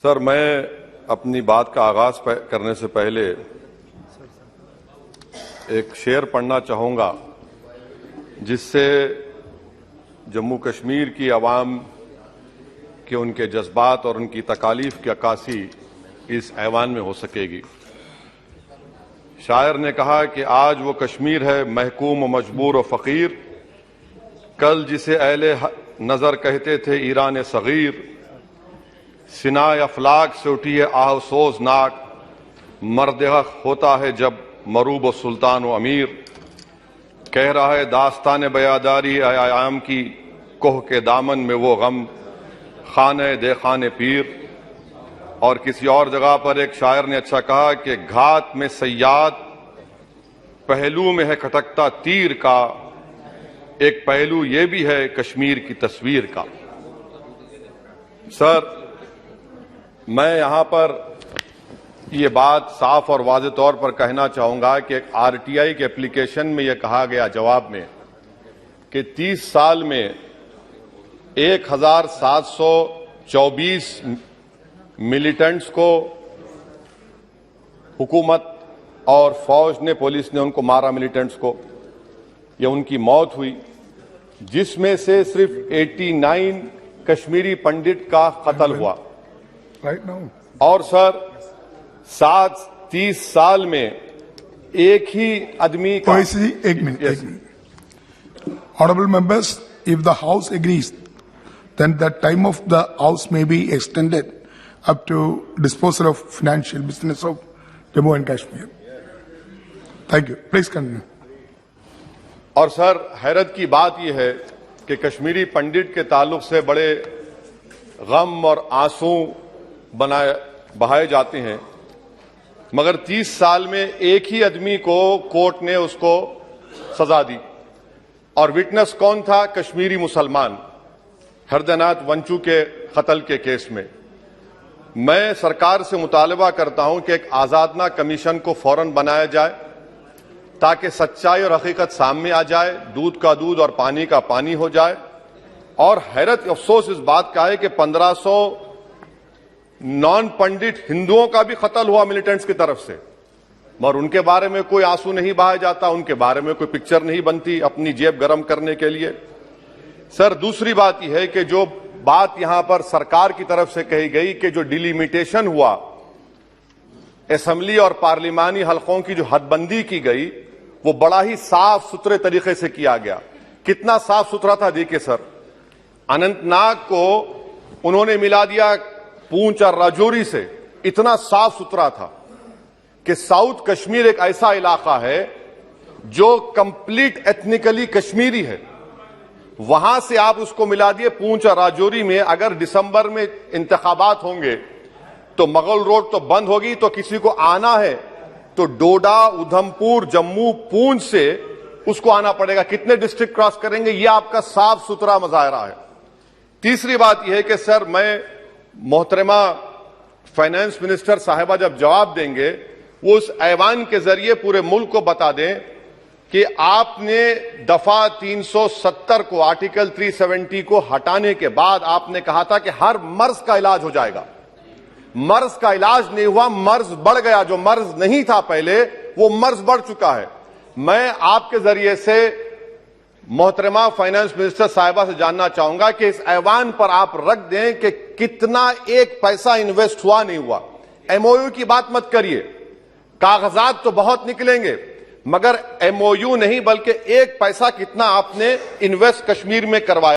Sir, मैं अपनी बात का आगाज करने से पहले एक शेर पढ़ना चाहूंगा जिससे जम्मू कश्मीर की आवाम के उनके जज्बात और उनकी तकालीफ की अक्कासी इस ऐवान में हो सकेगी। शायर ने कहा कि आज वो कश्मीर है महकूम व मजबूर व फकीर, कल जिसे अहले नजर कहते थे ईरान सगीर, सिनाए अफलाक से उठी है आहसोज नाक, मर्द हक होता है जब मरूब व सुल्तान व अमीर, कह रहा है दास्तान बयादारी आयाम की कोह के दामन में वो गम, खाने दे खाने पीर। और किसी और जगह पर एक शायर ने अच्छा कहा कि घात में सयाद पहलू में है खटकता तीर का, एक पहलू ये भी है कश्मीर की तस्वीर का। सर, मैं यहां पर ये बात साफ और वाज़ेह तौर पर कहना चाहूंगा कि एक आरटीआई के एप्लीकेशन में यह कहा गया जवाब में कि 30 साल में 1724 मिलिटेंट्स को हुकूमत और फौज ने, पुलिस ने उनको मारा, मिलिटेंट्स को, यह उनकी मौत हुई, जिसमें से सिर्फ 89 कश्मीरी पंडित का कत्ल हुआ। और सर 30 साल में एक ही आदमी का एक minute. Honorable members, if the House agrees, then the time of the House may be extended up to disposal of financial business of Jammu and Kashmir. Thank you. Please continue. और sir, हैरत की बात यह है कि कश्मीरी पंडित के ताल्लुक से बड़े गम और आंसू बहाए जाते हैं, मगर 30 साल में एक ही आदमी को कोर्ट ने उसको सजा दी। और विटनेस कौन था? कश्मीरी मुसलमान हरदनाथ वंचू के कत्ल के केस में। मैं सरकार से मुतालबा करता हूं कि एक आजादना कमीशन को फौरन बनाया जाए ताकि सच्चाई और हकीकत सामने आ जाए, दूध का दूध और पानी का पानी हो जाए। और हैरत अफसोस इस बात का है कि 1500 नॉन पंडित हिंदुओं का भी कत्ल हुआ मिलिटेंट्स की तरफ से, मगर उनके बारे में कोई आंसू नहीं बहाया जाता, उनके बारे में कोई पिक्चर नहीं बनती अपनी जेब गर्म करने के लिए। सर, दूसरी बात यह है कि जो बात यहां पर सरकार की तरफ से कही गई कि जो डिलिमिटेशन हुआ, असेंबली और पार्लिमानी हलकों की जो हदबंदी की गई, वो बड़ा ही साफ सुथरे तरीके से किया गया। कितना साफ सुथरा था देखिए सर, अनंतनाग को उन्होंने मिला दिया पूंछ और राजौरी से। इतना साफ सुथरा था कि साउथ कश्मीर एक ऐसा इलाका है जो कंप्लीट एथनिकली कश्मीरी है, वहां से आप उसको मिला दिए पूंछ और राजौरी में। अगर दिसंबर में इंतखाबात होंगे तो मुगल रोड तो बंद होगी, तो किसी को आना है तो डोडा, उधमपुर, जम्मू, पूंछ से उसको आना पड़ेगा। कितने डिस्ट्रिक्ट क्रॉस करेंगे? यह आपका साफ सुथरा मुजाहरा है। तीसरी बात यह है कि सर, मैं मोहतरमा फाइनेंस मिनिस्टर साहिबा जब जवाब देंगे, वो उस ऐवान के जरिए पूरे मुल्क को बता दें कि आपने दफा 370 को, आर्टिकल 370 को हटाने के बाद आपने कहा था कि हर मर्ज का इलाज हो जाएगा। मर्ज का इलाज नहीं हुआ, मर्ज बढ़ गया। जो मर्ज नहीं था पहले, वो मर्ज बढ़ चुका है। मैं आपके जरिए से मोहतरमा फाइनेंस मिनिस्टर साहिबा से जानना चाहूंगा कि इस ऐवान पर आप रख दें कि कितना एक पैसा इन्वेस्ट हुआ नहीं हुआ। एमओयू की बात मत करिए, कागजात तो बहुत निकलेंगे, मगर एमओयू नहीं बल्कि एक पैसा कितना आपने इन्वेस्ट कश्मीर में करवाया।